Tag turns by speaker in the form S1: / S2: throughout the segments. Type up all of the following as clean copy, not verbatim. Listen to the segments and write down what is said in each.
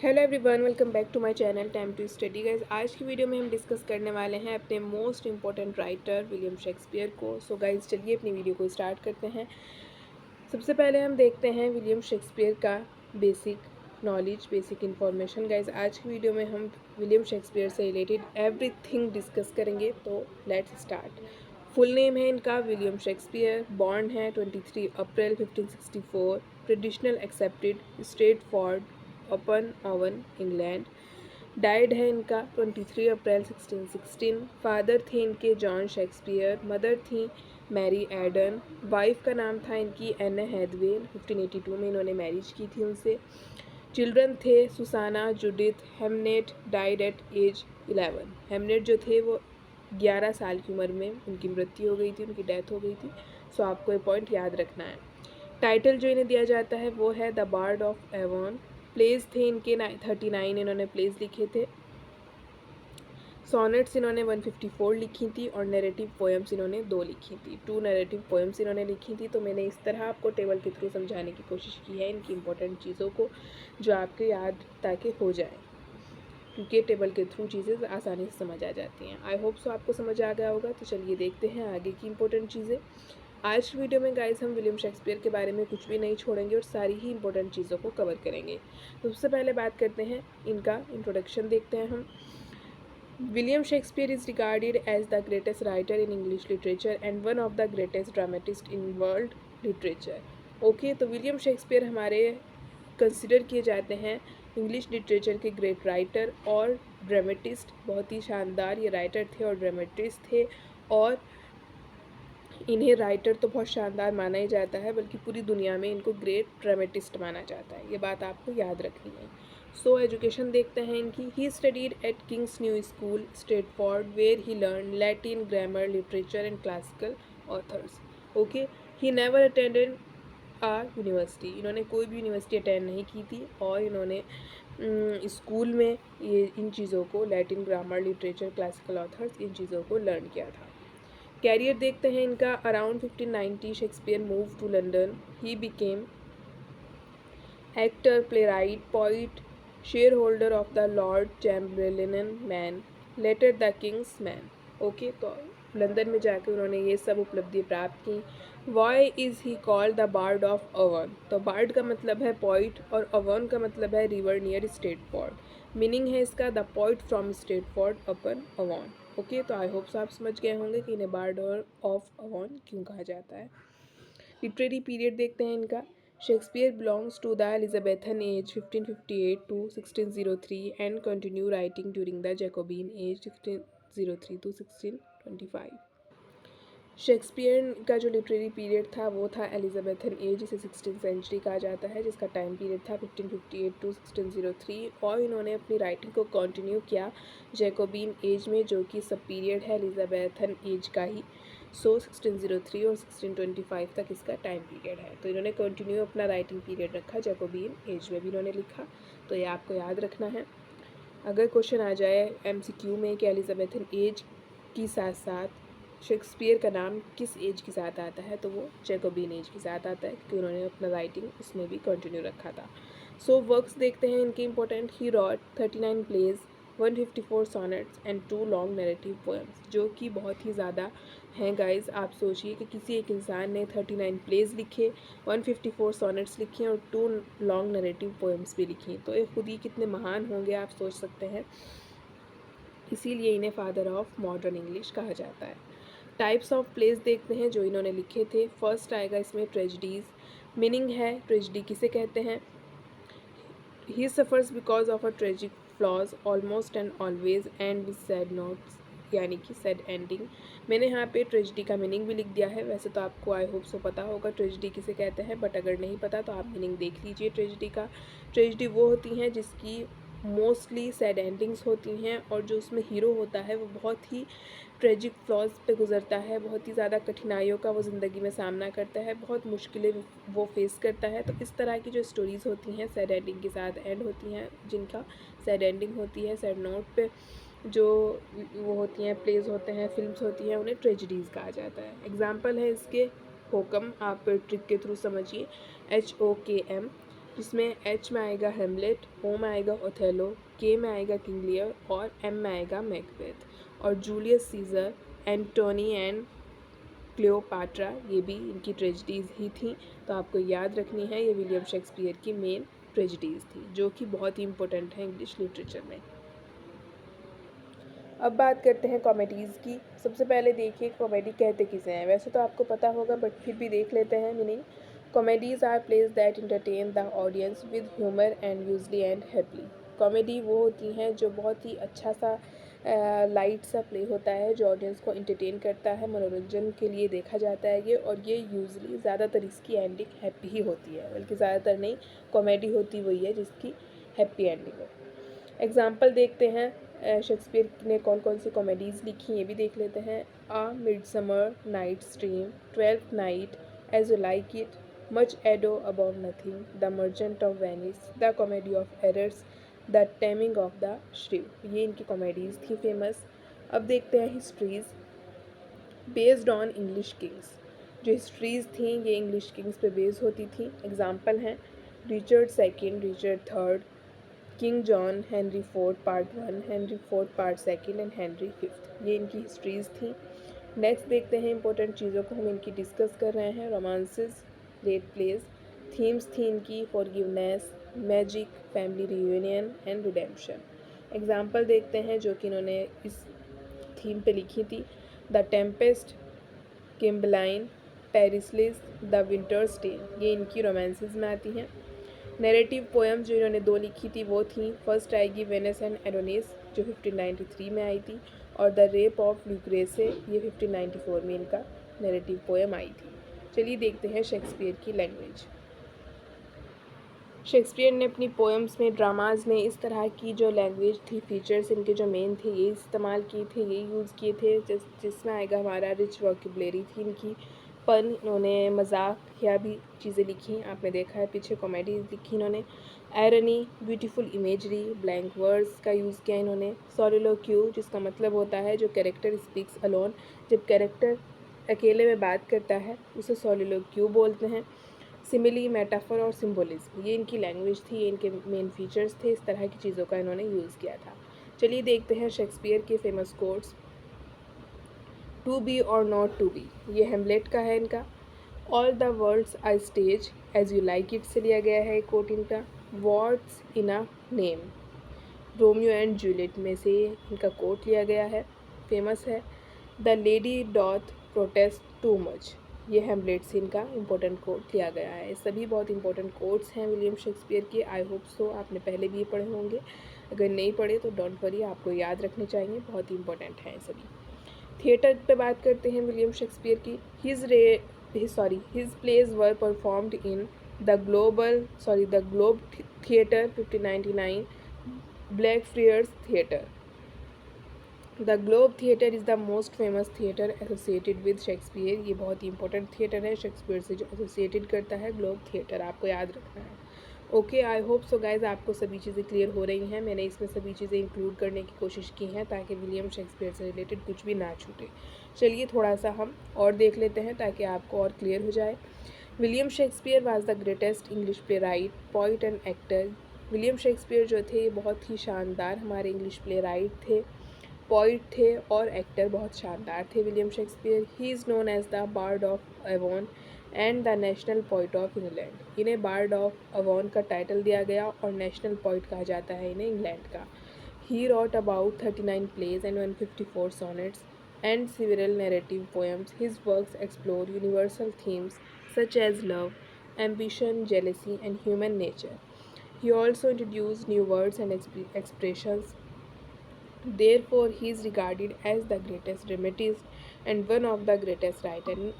S1: Hello everyone, welcome back to my channel time to study guys. आज की video में हम डिस्कस करने वाले हैं अपने most important writer William Shakespeare को। सो गाइस चलिए अपनी वीडियो को स्टार्ट करते हैं। सबसे पहले हम देखते हैं विलियम शेक्सपियर का basic knowledge, basic information. Guys आज की वीडियो में हम विलियम शेक्सपियर से रिलेटेड एवरीथिंग डिस्कस करेंगे, तो लेट्स स्टार्ट। फुल नेम है इनका विलियम शेक्सपियर। बॉर्न है 23 अप्रैल 1564। ट्रेडिशनल एक्सेप्टेड स्ट्रेटफोर्ड अपन ओवन इंग्लैंड। डाइड है इनका 23 अप्रैल 1616। फादर थे इनके जॉन शेक्सपियर। मदर थी मैरी एडन। वाइफ का नाम था इनकी एना हैथवे। 1582 में इन्होंने मैरिज की थी उनसे। चिल्ड्रन थे Susanna, Judith. Hamnet died at age 11। Hamnet जो थे वो 11 साल की उम्र में उनकी मृत्यु हो गई थी, उनकी डेथ हो गई थी। सो आपको ये पॉइंट याद रखना है। टाइटल जो इन्हें दिया जाता है वो है the bard of Avon. Plays थे इनके 39 इन्होंने प्लेस लिखे थे। सोनेट्स इन्होंने 154 लिखी थी और नैरेटिव पोएम्स इन्होंने 2 लिखी थी। 2 नैरेटिव पोएम्स इन्होंने लिखी थी। तो मैंने इस तरह आपको टेबल के थ्रू समझाने की कोशिश की है इनकी इंपॉर्टेंट चीज़ों को, जो आपके याद ताकि हो जाए, क्योंकि टेबल के थ्रू चीज़ें आसानी से समझ आ जाती हैं। आई होप सो आपको समझ आ गया होगा। तो चलिए देखते हैं आगे की इंपॉर्टेंट चीज़ें। आज की वीडियो में गाइस हम विलियम शेक्सपियर के बारे में कुछ भी नहीं छोड़ेंगे और सारी ही इंपॉर्टेंट चीज़ों को कवर करेंगे। तो सबसे पहले बात करते हैं इनका इंट्रोडक्शन देखते हैं हम। William Shakespeare is regarded as the greatest writer in English literature and one of the greatest dramatist in world literature. Okay, तो विलियम शेक्सपियर हमारे कंसिडर किए जाते हैं इंग्लिश लिटरेचर के ग्रेट राइटर और ड्रामेटिस्ट। बहुत ही शानदार ये राइटर थे और ड्रामेटिस्ट थे, और इन्हें राइटर तो बहुत शानदार माना ही जाता है, बल्कि पूरी दुनिया में इनको ग्रेट ड्रामेटिस्ट माना जाता है। ये बात आपको याद रखनी है। सो एजुकेशन देखते हैं इनकी। He studied at King's New School Stratford where he learn Latin grammar, literature and classical authors. Okay, he never attended a university. इन्होंने कोई भी यूनिवर्सिटी अटेंड नहीं की थी, और इन्होंने स्कूल में ये इन चीज़ों को, Latin grammar, literature, classical authors, इन चीज़ों को लर्न किया था। कैरियर देखते हैं इनका। Around 1590 Shakespeare move to London. He became actor, playwright, poet, share holder of the Lord Chamberlain man, later the king's man. Okay, तो लंदन में जाकर उन्होंने ये सब उपलब्धि प्राप्त की। Why is he called the bard of Avon. तो बार्ड का मतलब है पोइट और अवन का मतलब है रिवर नियर स्ट्रेटफोर्ड। मीनिंग है इसका the poet from Stratford upon Avon. Okay, तो आई होप सो आप समझ गए होंगे कि इन्हें बार्ड ऑफ अवन क्यों कहा जाता है। लिटरेरी पीरियड देखते हैं इनका। Shakespeare belongs to the Elizabethan age 1558 to 1603 and continue writing during the Jacobean age 1603 to 1625। Shakespeare का जो लिटरेरी पीरियड था वो था एलिजाबेथन एज, जिसे 16th सेंचुरी कहा जाता है, जिसका टाइम पीरियड था 1558 to 1603, और इन्होंने अपनी राइटिंग को कंटिन्यू किया जैकोबिन एज में, जो कि सब पीरियड है एलिजाबेथन एज का ही। सो 1603 और 1625 तक इसका टाइम पीरियड है। तो इन्होंने कंटिन्यू अपना राइटिंग पीरियड रखा, जैकोबिन एज में भी इन्होंने लिखा। तो ये आपको याद रखना है। अगर क्वेश्चन आ जाए MCQ में कि एलिजाबेथन एज के साथ साथ शेक्सपियर का नाम किस एज के साथ आता है, तो वो जैकोबिन एज के साथ आता है, क्योंकि उन्होंने अपना राइटिंग उसमें भी कंटिन्यू रखा था। सो वर्क्स देखते हैं इनके important. He wrote 39 plays, 154 sonnets and 2 long narrative poems, जो कि बहुत ही ज़्यादा हैं गाइज। आप सोचिए कि किसी एक इंसान ने 39 प्लेज लिखे, 154 सॉनेट्स लिखे और 2 लॉन्ग नैरेटिव पोएम्स भी लिखी, तो ये खुद ही कितने महान होंगे आप सोच सकते हैं। इसीलिए इन्हें फादर ऑफ मॉडर्न इंग्लिश कहा जाता है। टाइप्स ऑफ प्लेस देखते हैं जो इन्होंने लिखे थे। फर्स्ट आएगा इसमें ट्रेजिडीज़। मीनिंग है ट्रेजिडी किसे कहते हैं। He suffers because of a tragic flaws almost and always end with sad notes, यानी कि सैड एंडिंग। मैंने यहाँ पे ट्रेजिडी का मीनिंग भी लिख दिया है। वैसे तो आपको आई होप सो पता होगा ट्रेजिडी किसे कहते हैं, बट अगर नहीं पता तो आप मीनिंग देख लीजिए ट्रेजिडी का। ट्रेजिडी वो होती हैं जिसकी मोस्टली सैड एंडिंग्स होती हैं, और जो उसमें हीरो होता है वो बहुत ही ट्रेजिक फ्लॉज पे गुजरता है, बहुत ही ज़्यादा कठिनाइयों का वो ज़िंदगी में सामना करता है, बहुत मुश्किलें वो फेस करता है। तो इस तरह की जो स्टोरीज़ होती हैं सैड एंडिंग के साथ एंड होती हैं, जिनका सैड एंडिंग होती है, सैड नोट पे जो वो होती हैं, प्लेज होते हैं, फिल्म्स होती हैं, उन्हें ट्रेजिडीज़ कहा जाता है। एग्जाम्पल है इसके होकम, आप ट्रिक के थ्रू समझिए, HOKM। जिसमें एच में आएगा हेमलेट, ओ में आएगा ओथेलो, के में आएगा किंग लियर और एम में आएगा मैकबेथ। और Julius Caesar, Antony and Cleopatra, ये भी इनकी ट्रेजिडीज़ ही थी। तो आपको याद रखनी है, ये विलियम शेक्सपियर की मेन ट्रेजिडीज़ थी जो कि बहुत ही इंपॉर्टेंट है इंग्लिश लिटरेचर में। अब बात करते हैं कॉमेडीज़ की। सबसे पहले देखिए कॉमेडी कहते किसे हैं। वैसे तो आपको पता होगा बट फिर भी देख लेते हैं meaning. Comedies are plays that entertain the audience with humour and usually end happily. Comedy वो होती हैं जो बहुत ही अच्छा सा लाइट सा प्ले होता है जो ऑडियंस को इंटरटेन करता है, मनोरंजन के लिए देखा जाता है ये। और ये यूजली ज़्यादातर इसकी एंडिंग हैप्पी ही होती है, बल्कि ज़्यादातर नहीं, कॉमेडी होती वही है जिसकी हैप्पी एंडिंग हो। एग्जाम्पल देखते हैं शेक्सपियर ने कौन कौन सी कॉमेडीज़ लिखी ये भी देख लेते हैं। A midsummer night's dream, twelfth night, as you like it, much ado about nothing, the merchant of Venice, the comedy of errors, the taming of the shrew. ये इनकी कॉमेडीज़ थी फेमस। अब देखते हैं histories based on English kings. जो histories थी ये English Kings पे बेस्ड होती थी। एग्जाम्पल हैं Richard second, Richard third, king John, Henry fourth part one, Henry fourth part second and Henry fifth. ये इनकी हिस्ट्रीज़ थी। नेक्स्ट देखते हैं इंपॉर्टेंट चीज़ों को हम इनकी डिस्कस कर रहे हैं। रोमांसेस, लेट प्लेस, थीम्स थी इनकी forgiveness, magic, family reunion and redemption. Example देखते हैं जो कि इन्होंने इस थीम पे लिखी थी। The tempest, Cymbeline, Pericles, the winter's tale. ये इनकी रोमांसेस में आती हैं। नैरेटिव पोएम्स जो इन्होंने दो लिखी थी वो थी, फर्स्ट आएगी वेनिस एंड एडोनिस जो 1593 में आई थी, और द रेप ऑफ ल्यूक्रेसे ये 1594 में इनका नैरेटिव पोएम आई थी। चलिए देखते हैं शेक्सपियर की लैंग्वेज। शेक्सपियर ने अपनी पोएम्स में, ड्रामाज में इस तरह की जो लैंग्वेज थी, फीचर्स इनके जो मेन थे ये इस्तेमाल किए थे, ये यूज़ किए थे। जिसमें आएगा हमारा रिच वोकेबुलरी थी इनकी, पन, इन्होंने मजाक या भी चीज़ें लिखी, आपने देखा है पीछे कॉमेडी लिखी इन्होंने। Irony, beautiful imagery, blank words का यूज़ किया इन्होंने। सोलिलोक्यू जिसका मतलब होता है जो कैरेक्टर स्पीक्स अलोन, जब कैरेक्टर अकेले में बात करता है उसे सोलिलोक्यू बोलते हैं। सिमिली, मेटाफर और सिम्बोलिज्म, ये इनकी लैंग्वेज थी, ये इनके मेन फीचर्स थे। इस तरह की चीज़ों का इन्होंने यूज़ किया था। चलिए देखते हैं शेक्सपियर के famous quotes. To be or not to be, ये हेमलेट का है इनका। All the world's a stage, as you like it से लिया गया है एक कोट इनका। What's in a name, Romeo and Juliet में से इनका कोट लिया गया है, फेमस है। The lady doth protest too much, ये हेमलेट से इनका इंपॉर्टेंट कोट लिया गया है। सभी बहुत इंपॉर्टेंट कोट्स हैं विलियम शेक्सपियर के। आई होप सो आपने पहले भी ये पढ़े होंगे, अगर नहीं पढ़े तो डोंट वरी, आपको याद रखने चाहिए, बहुत ही इंपॉर्टेंट हैं सभी। थिएटर पे बात करते हैं विलियम शेक्सपियर की। His plays were performed in the Globe theatre 1599, Blackfriars theatre. The Globe theatre is the most famous theatre associated with Shakespeare. ये बहुत ही इंपॉर्टेंट थिएटर है शेक्सपियर से जो एसोसिएटेड करता है, ग्लोब थिएटर, आपको याद रखना है। Okay, I hope so guys आपको सभी चीज़ें क्लियर हो रही हैं। मैंने इसमें सभी चीज़ें इंक्लूड करने की कोशिश की हैं ताकि विलियम शेक्सपियर से रिलेटेड कुछ भी ना छूटे। चलिए थोड़ा सा हम और देख लेते हैं ताकि आपको और क्लियर हो जाए। William Shakespeare was the greatest English playwright, poet and actor. William Shakespeare जो थे ये बहुत ही शानदार हमारे इंग्लिश प्ले राइट थे, पोइट थे और एक्टर बहुत शानदार थे William Shakespeare. He is known as the bard of Avon and the national poet of England. इन्हें बार्ड ऑफ अवॉन का टाइटल दिया गया और नेशनल पोइट कहा जाता है इन्हें इंग्लैंड का। ही rot about 39 plays and 154 sonnets and several narrative poems. His works explore universal themes such as love, ambition, jealousy, and human nature. He also introduced new words and expressions. Therefore, he is regarded as the greatest dramatist and one of the greatest writers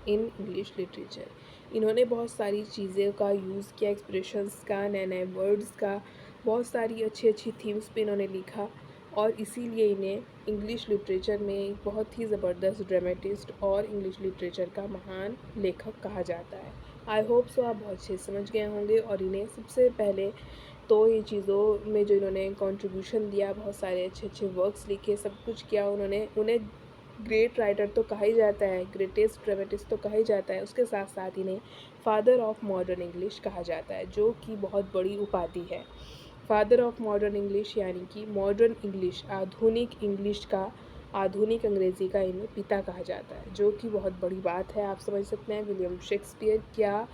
S1: in English literature. इन्होंने बहुत सारी चीज़ें का use किया, expressions का, नए नए words का, बहुत सारी अच्छी अच्छी थीम्स पे इन्होंने लिखा और इसीलिए इन्हें इंग्लिश लिटरेचर में एक बहुत ही ज़बरदस्त ड्रामेटिस्ट और इंग्लिश लिटरेचर का महान लेखक कहा जाता है। आई होप सो आप बहुत अच्छे समझ गए होंगे। और इन्हें सबसे पहले तो ये चीज़ों में जो इन्होंने कंट्रीब्यूशन दिया, बहुत सारे अच्छे अच्छे वर्क्स लिखे, सब कुछ किया उन्होंने, उन्हें ग्रेट राइटर तो कहा ही जाता है, ग्रेटेस्ट ड्रामेटिस्ट तो कहा ही जाता है, उसके साथ साथ इन्हें फादर ऑफ मॉडर्न इंग्लिश कहा जाता है, जो कि बहुत बड़ी उपाधि है। फादर ऑफ मॉडर्न इंग्लिश यानी कि मॉडर्न इंग्लिश, आधुनिक इंग्लिश का, आधुनिक अंग्रेज़ी का इन्हें पिता कहा जाता है, जो कि बहुत बड़ी बात है। आप समझ सकते हैं विलियम शेक्सपियर क्या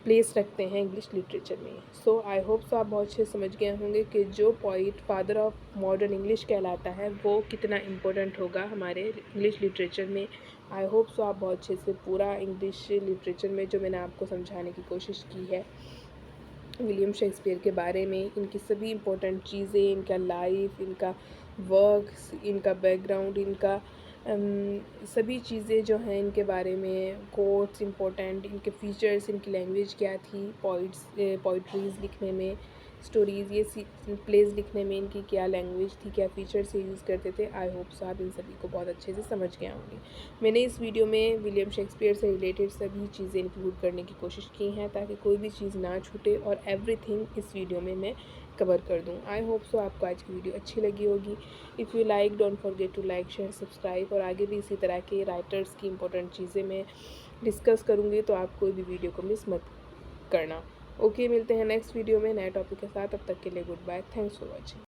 S1: प्लेस रखते हैं इंग्लिश लिटरेचर में। सो आई होप सो आप बहुत अच्छे समझ गए होंगे कि जो poet father of modern English कहलाता है वो कितना इम्पोर्टेंट होगा हमारे इंग्लिश लिटरेचर में। आई होप सो आप बहुत अच्छे से पूरा इंग्लिश लिटरेचर में जो मैंने आपको समझाने की कोशिश की है विलियम शेक्सपियर के बारे में, इनकी सभी इम्पोर्टेंट चीज़ें, इनका लाइफ, इनका वर्क्स, इनका बैकग्राउंड, इनका सभी चीज़ें जो हैं इनके बारे में, कोट्स इम्पोर्टेंट, इनके फीचर्स, इनकी लैंग्वेज क्या थी, पोइट्रीज़ लिखने में, स्टोरीज़, ये प्लेज लिखने में इनकी क्या लैंग्वेज थी, क्या फीचर्स ये यूज़ करते थे। आई होप सो आप इन सभी को बहुत अच्छे से समझ गए होंगे। मैंने इस वीडियो में विलियम शेक्सपियर से रिलेटेड सभी चीज़ें इंक्लूड करने की कोशिश की हैं ताकि कोई भी चीज़ ना छूटे और एवरीथिंग इस वीडियो में मैं कवर कर दूं। आई होप सो आपको आज की वीडियो अच्छी लगी होगी। If you like don't forget to like, share, subscribe, और आगे भी इसी तरह के राइटर्स की इंपॉर्टेंट चीज़ें मैं डिस्कस करूँगी, तो आप कोई भी वीडियो को मिस मत करना। ओके, मिलते हैं नेक्स्ट वीडियो में नए टॉपिक के साथ। तब तक के लिए goodbye, thanks for watching.